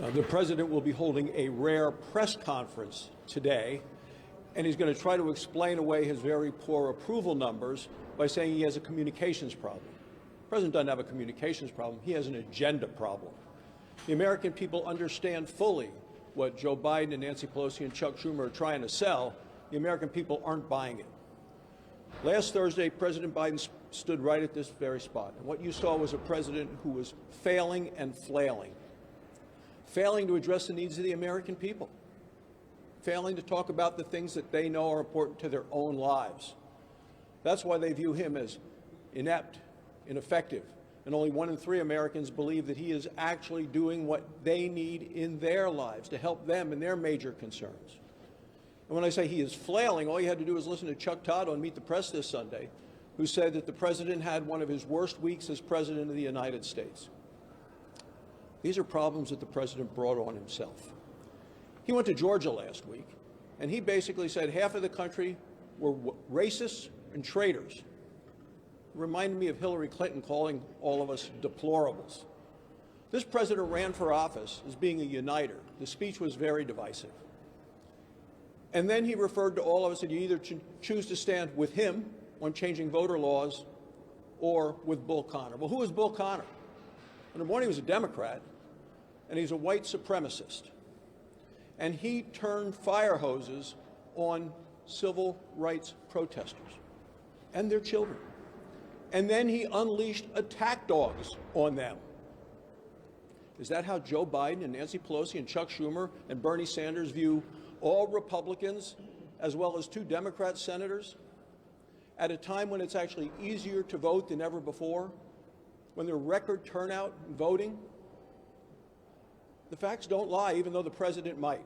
The president will be holding a rare press conference today, and he's going to try to explain away his very poor approval numbers by saying he has a communications problem. The president doesn't have a communications problem. He has an agenda problem. The American people understand fully what Joe Biden and Nancy Pelosi and Chuck Schumer are trying to sell. The American people aren't buying it. Last Thursday, President Biden stood right at this very spot. And what you saw was a president who was failing and flailing. Failing to address the needs of the American people, failing to talk about the things that they know are important to their own lives. That's why they view him as inept, ineffective, and only 1 in 3 Americans believe that he is actually doing what they need in their lives to help them in their major concerns. And when I say he is flailing, all you had to do was listen to Chuck Todd on Meet the Press this Sunday, who said that the president had one of his worst weeks as president of the United States. These are problems that the president brought on himself. He went to Georgia last week, and he basically said half of the country were racists and traitors. It reminded me of Hillary Clinton calling all of us deplorables. This president ran for office as being a uniter. The speech was very divisive. And then he referred to all of us that you either choose to stand with him on changing voter laws or with Bull Connor. Well, who is Bull Connor? Number one, he was a Democrat, and he's a white supremacist. And he turned fire hoses on civil rights protesters and their children. And then he unleashed attack dogs on them. Is that how Joe Biden and Nancy Pelosi and Chuck Schumer and Bernie Sanders view all Republicans, as well as 2 Democrat senators, at a time when it's actually easier to vote than ever before? When there's record turnout in voting? The facts don't lie, even though the president might.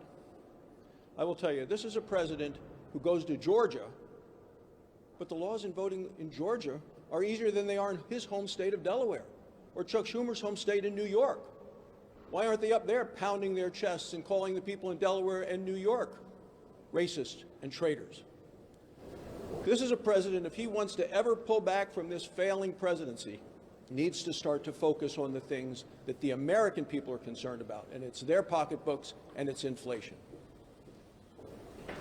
I will tell you, this is a president who goes to Georgia, but the laws in voting in Georgia are easier than they are in his home state of Delaware or Chuck Schumer's home state in New York. Why aren't they up there pounding their chests and calling the people in Delaware and New York racists and traitors? This is a president, if he wants to ever pull back from this failing presidency, needs to start to focus on the things that the American people are concerned about, and it's their pocketbooks and it's inflation.